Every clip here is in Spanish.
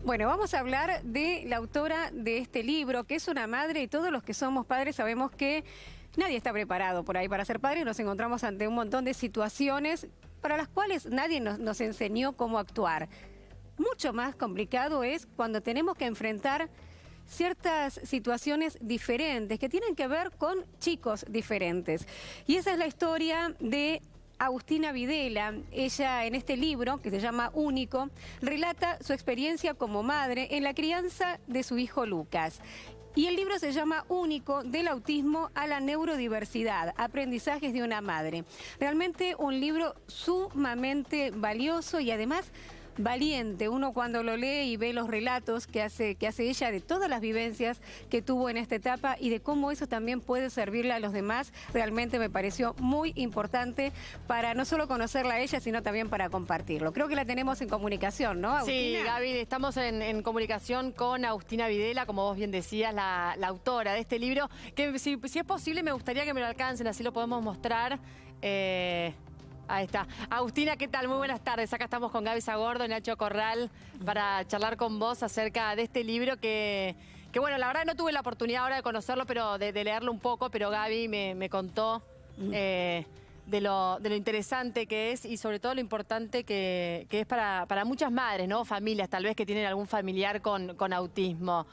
Bueno, vamos a hablar de la autora de este libro, que es una madre, y todos los que somos padres sabemos que nadie está preparado por ahí para ser padre y nos encontramos ante un montón de situaciones para las cuales nadie nos enseñó cómo actuar. Mucho más complicado es cuando tenemos que enfrentar ciertas situaciones diferentes que tienen que ver con chicos diferentes. Y esa es la historia de Agustina Videla. Ella, en este libro, que se llama Único, relata su experiencia como madre en la crianza de su hijo Lucas. Y el libro se llama Único, del autismo a la neurodiversidad, aprendizajes de una madre. Realmente un libro sumamente valioso y además valiente. Uno cuando lo lee y ve los relatos que hace ella de todas las vivencias que tuvo en esta etapa y de cómo eso también puede servirle a los demás, realmente me pareció muy importante para no solo conocerla a ella, sino también para compartirlo. Creo que la tenemos en comunicación, ¿no, Agustina? Sí, Gaby, estamos en comunicación con Agustina Videla, como vos bien decías, la autora de este libro, que si es posible me gustaría que me lo alcancen, así lo podemos mostrar. Ahí está. Agustina, ¿qué tal? Muy buenas tardes. Acá estamos con Gaby Zagordo y Nacho Corral para charlar con vos acerca de este libro que bueno, la verdad no tuve la oportunidad ahora de conocerlo, pero de leerlo un poco, pero Gaby me contó de lo interesante que es y sobre todo lo importante que es para muchas madres, ¿no? Familias tal vez que tienen algún familiar con autismo.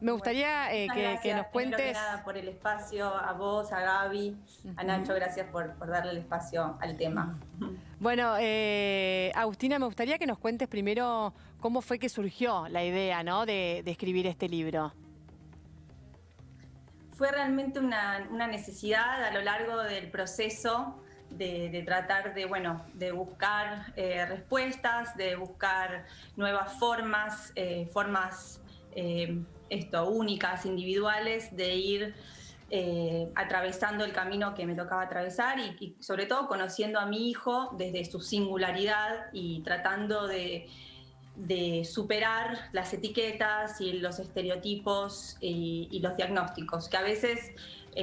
Me gustaría que nos cuentes... Primero que nada, por el espacio, a vos, a Gaby, a Nacho, gracias por darle el espacio al tema. Bueno, Agustina, me gustaría que nos cuentes primero cómo fue que surgió la idea, ¿no?, de escribir este libro. Fue realmente una necesidad a lo largo del proceso de tratar de buscar respuestas, de buscar nuevas formas, únicas, individuales, de ir atravesando el camino que me tocaba atravesar y sobre todo conociendo a mi hijo desde su singularidad y tratando de superar las etiquetas y los estereotipos y los diagnósticos, que a veces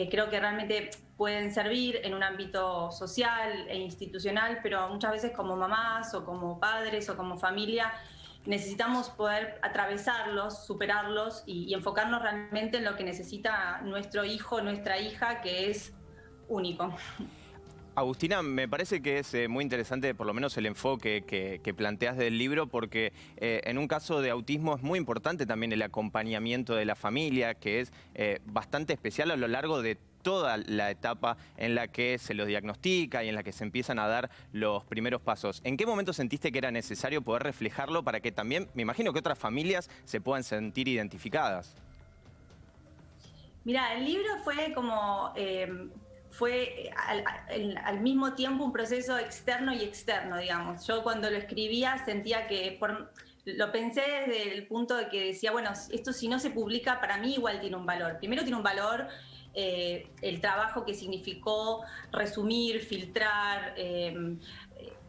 creo que realmente pueden servir en un ámbito social e institucional, pero muchas veces como mamás o como padres o como familia necesitamos poder atravesarlos, superarlos y enfocarnos realmente en lo que necesita nuestro hijo, nuestra hija, que es único. Agustina, me parece que es muy interesante por lo menos el enfoque que planteas del libro, porque en un caso de autismo es muy importante también el acompañamiento de la familia, que es bastante especial a lo largo de toda la etapa en la que se lo diagnostica y en la que se empiezan a dar los primeros pasos. ¿En qué momento sentiste que era necesario poder reflejarlo para que también, me imagino que otras familias se puedan sentir identificadas? Mira, el libro fue como... fue al mismo tiempo un proceso externo y externo, digamos. Yo cuando lo escribía sentía que... lo pensé desde el punto de que decía, bueno, esto si no se publica, para mí igual tiene un valor. Primero tiene un valor el trabajo que significó resumir, filtrar,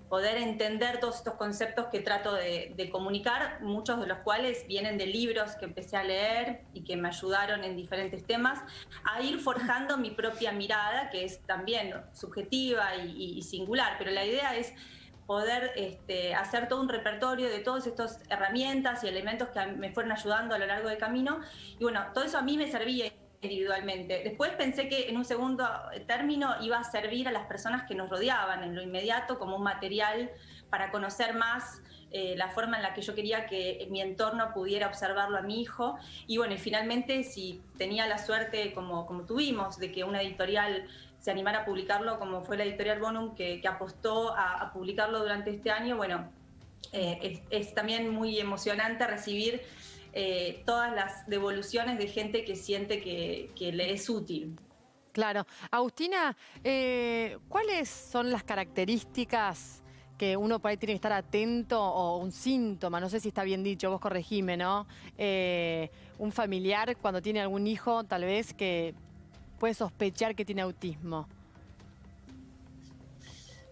poder entender todos estos conceptos que trato de comunicar, muchos de los cuales vienen de libros que empecé a leer y que me ayudaron en diferentes temas, a ir forjando mi propia mirada, que es también subjetiva y singular, pero la idea es poder hacer todo un repertorio de todas estas herramientas y elementos que me fueron ayudando a lo largo del camino, y bueno, todo eso a mí me servía individualmente. Después pensé que en un segundo término iba a servir a las personas que nos rodeaban en lo inmediato como un material para conocer más la forma en la que yo quería que mi entorno pudiera observarlo a mi hijo. Y bueno, y finalmente si tenía la suerte, como tuvimos, de que una editorial se animara a publicarlo, como fue la editorial Bonum, que apostó a publicarlo durante este año, bueno, es también muy emocionante recibir todas las devoluciones de gente que siente que le es útil. Claro. Agustina, ¿cuáles son las características que uno por ahí tiene que estar atento, o un síntoma, no sé si está bien dicho, vos corregime, ¿no? Un familiar cuando tiene algún hijo, tal vez, que puede sospechar que tiene autismo.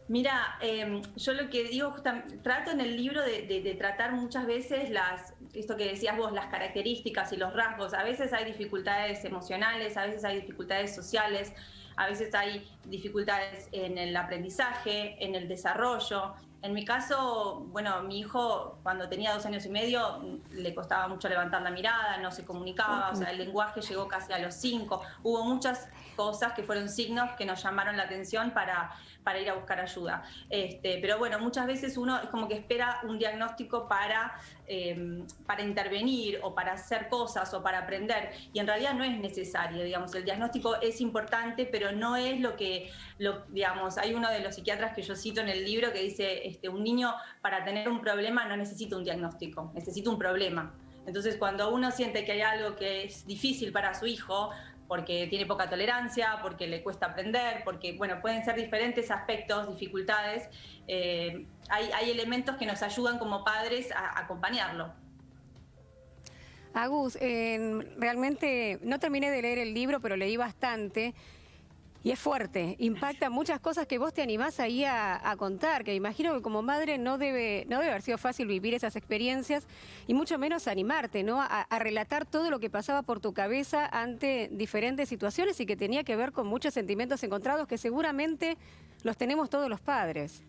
Mira, yo lo que digo, trato en el libro de tratar muchas veces esto que decías vos, las características y los rasgos. A veces hay dificultades emocionales, a veces hay dificultades sociales, a veces hay dificultades en el aprendizaje, en el desarrollo, En mi caso, bueno, mi hijo cuando tenía 2 años y medio le costaba mucho levantar la mirada, no se comunicaba, o sea, el lenguaje llegó casi a los 5. Hubo muchas cosas que fueron signos que nos llamaron la atención para ir a buscar ayuda. Pero bueno, muchas veces uno es como que espera un diagnóstico para intervenir o para hacer cosas o para aprender, y en realidad no es necesario, digamos, el diagnóstico es importante, pero no es digamos, hay uno de los psiquiatras que yo cito en el libro que dice, un niño para tener un problema no necesita un diagnóstico, necesita un problema. Entonces, cuando uno siente que hay algo que es difícil para su hijo, porque tiene poca tolerancia, porque le cuesta aprender, porque, bueno, pueden ser diferentes aspectos, dificultades, hay elementos que nos ayudan como padres a acompañarlo. Agus, realmente no terminé de leer el libro, pero leí bastante. Y es fuerte, impacta muchas cosas que vos te animás ahí a contar, que imagino que como madre no debe haber sido fácil vivir esas experiencias y mucho menos animarte, ¿no? A relatar todo lo que pasaba por tu cabeza ante diferentes situaciones y que tenía que ver con muchos sentimientos encontrados que seguramente los tenemos todos los padres.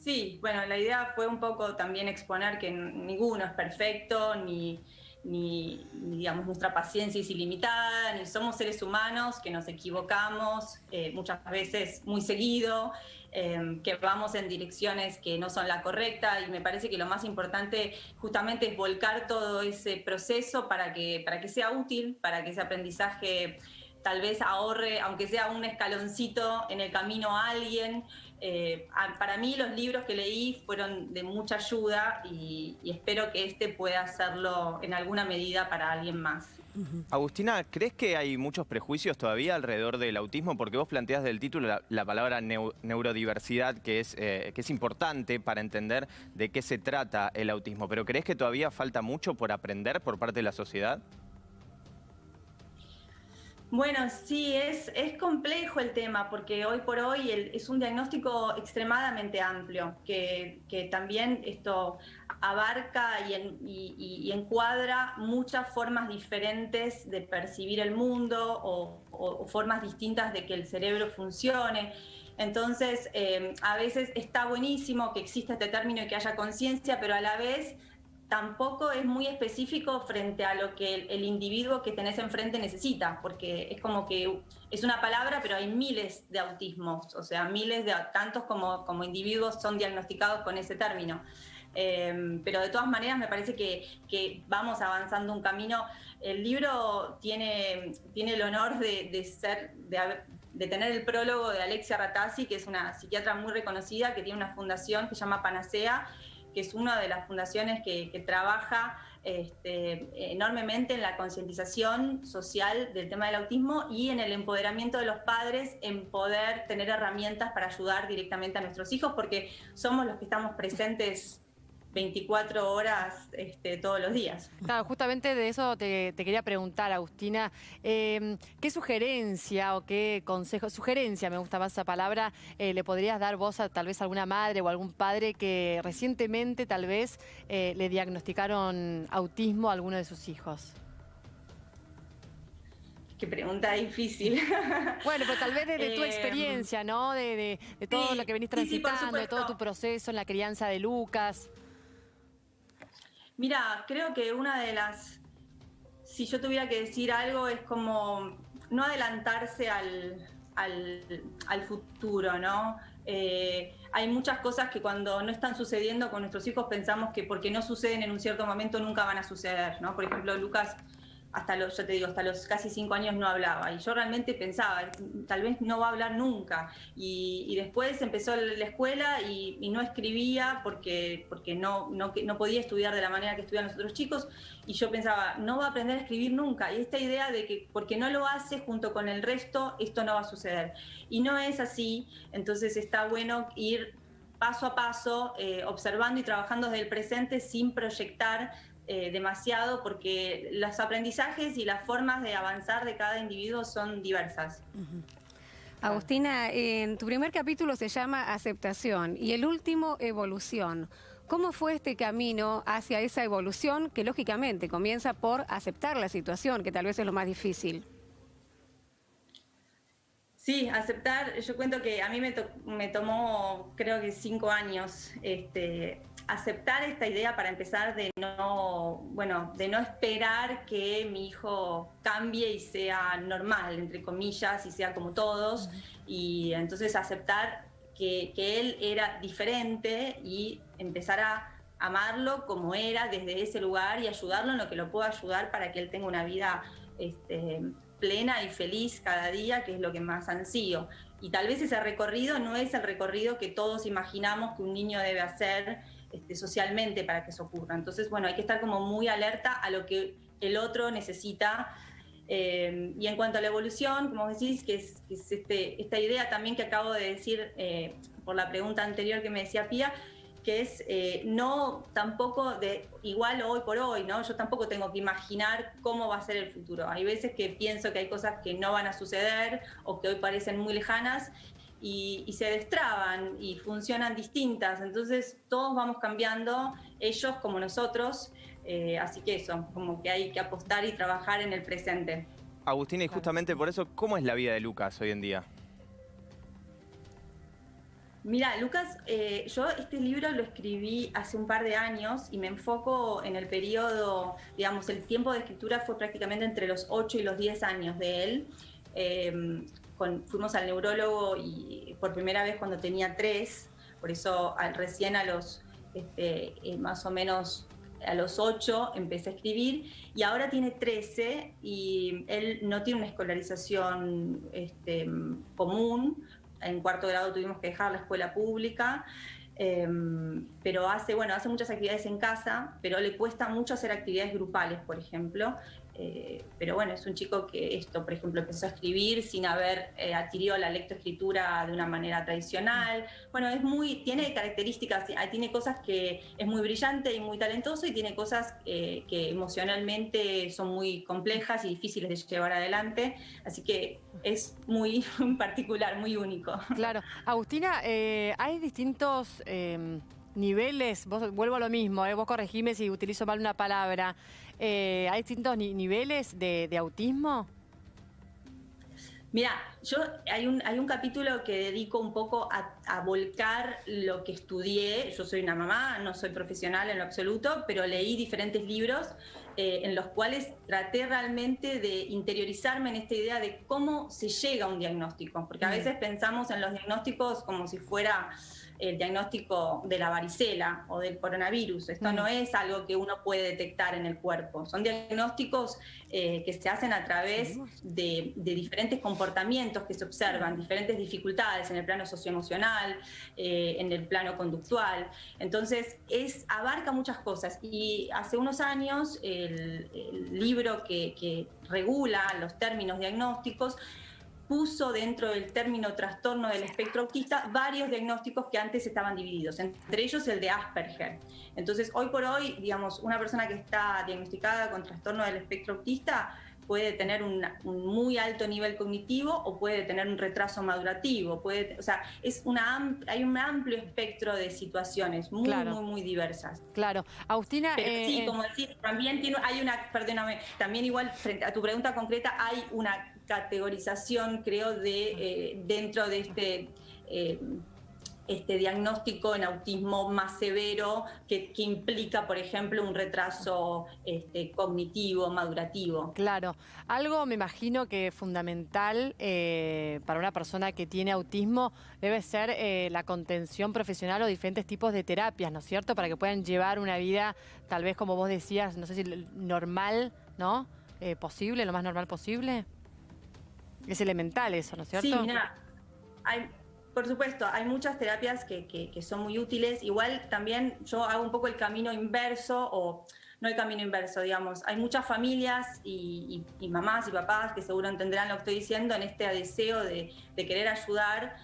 Sí, bueno, la idea fue un poco también exponer que ninguno es perfecto, ni digamos, nuestra paciencia es ilimitada, ni somos seres humanos que nos equivocamos muchas veces muy seguido, que vamos en direcciones que no son la correcta, y me parece que lo más importante justamente es volcar todo ese proceso para que sea útil, para que ese aprendizaje tal vez ahorre, aunque sea un escaloncito en el camino a alguien. Para mí los libros que leí fueron de mucha ayuda y espero que este pueda hacerlo en alguna medida para alguien más. Agustina, ¿crees que hay muchos prejuicios todavía alrededor del autismo? Porque vos planteás del título la palabra neurodiversidad, que es importante para entender de qué se trata el autismo. ¿Pero crees que todavía falta mucho por aprender por parte de la sociedad? Bueno, sí, es complejo el tema porque hoy por hoy es un diagnóstico extremadamente amplio que también esto abarca y encuadra muchas formas diferentes de percibir el mundo o formas distintas de que el cerebro funcione. Entonces, a veces está buenísimo que exista este término y que haya conciencia, pero a la vez tampoco es muy específico frente a lo que el individuo que tenés enfrente necesita, porque es como que es una palabra, pero hay miles de autismos, o sea, miles de tantos como individuos son diagnosticados con ese término. Pero de todas maneras me parece que vamos avanzando un camino. El libro tiene el honor de tener el prólogo de Alexia Ratazzi, que es una psiquiatra muy reconocida, que tiene una fundación que se llama Panacea, que es una de las fundaciones que trabaja enormemente en la concientización social del tema del autismo y en el empoderamiento de los padres en poder tener herramientas para ayudar directamente a nuestros hijos, porque somos los que estamos presentes 24 horas todos los días. Claro, justamente de eso te quería preguntar, Agustina, ¿qué sugerencia o qué consejo, sugerencia, me gusta más esa palabra, le podrías dar vos a tal vez alguna madre o algún padre que recientemente tal vez le diagnosticaron autismo a alguno de sus hijos? Qué pregunta difícil. Bueno, pero tal vez de tu experiencia, ¿no? De todo lo que venís transitando, de todo tu proceso en la crianza de Lucas. Mira, creo que si yo tuviera que decir algo, es como no adelantarse al futuro, ¿no? Hay muchas cosas que cuando no están sucediendo con nuestros hijos pensamos que porque no suceden en un cierto momento nunca van a suceder, ¿no? Por ejemplo, Lucas hasta los casi 5 años no hablaba, y yo realmente pensaba, tal vez no va a hablar nunca, y después empezó la escuela y no escribía porque no podía estudiar de la manera que estudian los otros chicos, y yo pensaba, no va a aprender a escribir nunca, y esta idea de que porque no lo hace junto con el resto, esto no va a suceder, y no es así. Entonces está bueno ir paso a paso, observando y trabajando desde el presente sin proyectar demasiado, porque los aprendizajes y las formas de avanzar de cada individuo son diversas. Agustina, en tu primer capítulo se llama Aceptación y el último, Evolución. ¿Cómo fue este camino hacia esa evolución que lógicamente comienza por aceptar la situación, que tal vez es lo más difícil? Sí, aceptar, yo cuento que a mí me tomó creo que 5 años aceptar esta idea para empezar de de no esperar que mi hijo cambie y sea normal, entre comillas, y sea como todos, y entonces aceptar que él era diferente y empezar a amarlo como era desde ese lugar y ayudarlo en lo que lo pueda ayudar para que él tenga una vida plena y feliz cada día, que es lo que más ansío. Y tal vez ese recorrido no es el recorrido que todos imaginamos que un niño debe hacer socialmente para que eso ocurra. Entonces, bueno, hay que estar como muy alerta a lo que el otro necesita. Y en cuanto a la evolución, como decís, que es esta idea también que acabo de decir por la pregunta anterior que me decía Pía, que es no tampoco de igual hoy por hoy, ¿no? Yo tampoco tengo que imaginar cómo va a ser el futuro. Hay veces que pienso que hay cosas que no van a suceder o que hoy parecen muy lejanas y se destraban y funcionan distintas. Entonces todos vamos cambiando, ellos como nosotros, así que eso, como que hay que apostar y trabajar en el presente. Agustina, y justamente por eso, ¿cómo es la vida de Lucas hoy en día? Mira, Lucas, yo este libro lo escribí hace un par de años y me enfoco en el periodo, digamos, el tiempo de escritura fue prácticamente entre los 8 y los 10 años de él. Fuimos al neurólogo y por primera vez cuando tenía 3, por eso recién a los, más o menos a los 8 empecé a escribir y ahora tiene 13 y él no tiene una escolarización común. En 4º grado tuvimos que dejar la escuela pública, pero hace muchas actividades en casa, pero le cuesta mucho hacer actividades grupales, por ejemplo. Pero bueno, es un chico que por ejemplo, empezó a escribir sin haber adquirido la lectoescritura de una manera tradicional. Bueno, tiene características, tiene cosas que es muy brillante y muy talentoso y tiene cosas que emocionalmente son muy complejas y difíciles de llevar adelante. Así que es muy particular, muy único. Claro. Agustina, hay distintos niveles, vuelvo a lo mismo, vos corregime si utilizo mal una palabra. ¿Hay distintos niveles de autismo? Mira, hay un capítulo que dedico un poco a volcar lo que estudié. Yo soy una mamá, no soy profesional en lo absoluto, pero leí diferentes libros en los cuales traté realmente de interiorizarme en esta idea de cómo se llega a un diagnóstico. Porque a veces pensamos en los diagnósticos como si fuera el diagnóstico de la varicela o del coronavirus. Esto no es algo que uno puede detectar en el cuerpo. Son diagnósticos que se hacen a través de diferentes comportamientos que se observan, diferentes dificultades en el plano socioemocional, en el plano conductual. Entonces, abarca muchas cosas. Y hace unos años, el libro que regula los términos diagnósticos puso dentro del término trastorno del espectro autista varios diagnósticos que antes estaban divididos, entre ellos el de Asperger. Entonces, hoy por hoy, digamos, una persona que está diagnosticada con trastorno del espectro autista puede tener un muy alto nivel cognitivo o puede tener un retraso madurativo. Hay un amplio espectro de situaciones muy diversas. Claro. Agustina... Pero sí, como decís, también también igual, frente a tu pregunta concreta, hay una categorización, creo, dentro de este diagnóstico en autismo más severo que implica, por ejemplo, un retraso cognitivo, madurativo. Claro. Algo me imagino que fundamental para una persona que tiene autismo debe ser la contención profesional o diferentes tipos de terapias, ¿no es cierto? Para que puedan llevar una vida, tal vez como vos decías, no sé si normal, ¿no? Posible, lo más normal posible. Es elemental eso, ¿no es cierto? Sí, mira, por supuesto, hay muchas terapias que son muy útiles. Igual también yo hago un poco el camino inverso, o no el camino inverso, digamos. Hay muchas familias y mamás y papás que seguro entenderán lo que estoy diciendo en este deseo de querer ayudar.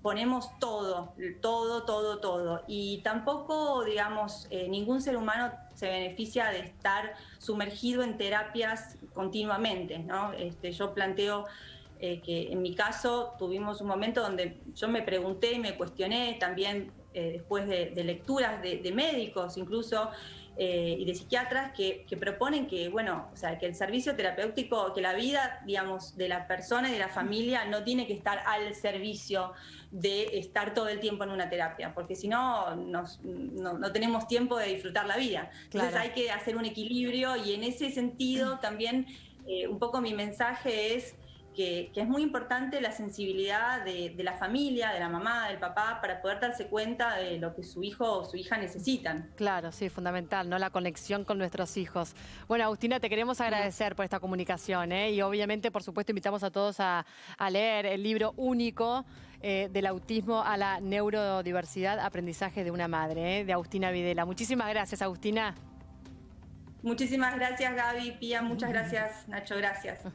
Ponemos todo. Y tampoco, digamos, ningún ser humano se beneficia de estar sumergido en terapias continuamente, ¿no? Yo planteo que en mi caso tuvimos un momento donde yo me pregunté y me cuestioné también después de lecturas de médicos incluso, y de psiquiatras que proponen que, bueno, o sea, que el servicio terapéutico, que la vida, digamos, de la persona y de la familia no tiene que estar al servicio de estar todo el tiempo en una terapia, porque si no, no tenemos tiempo de disfrutar la vida. Entonces hay que hacer un equilibrio, y en ese sentido también un poco mi mensaje es que es muy importante la sensibilidad de la familia, de la mamá, del papá, para poder darse cuenta de lo que su hijo o su hija necesitan. Claro, sí, fundamental, ¿no? La conexión con nuestros hijos. Bueno, Agustina, te queremos agradecer por esta comunicación, ¿eh? Y obviamente, por supuesto, invitamos a todos a leer el libro único, del autismo a la neurodiversidad, aprendizaje de una madre, de Agustina Videla. Muchísimas gracias, Agustina. Muchísimas gracias, Gaby, Pía, muchas gracias, Nacho, gracias.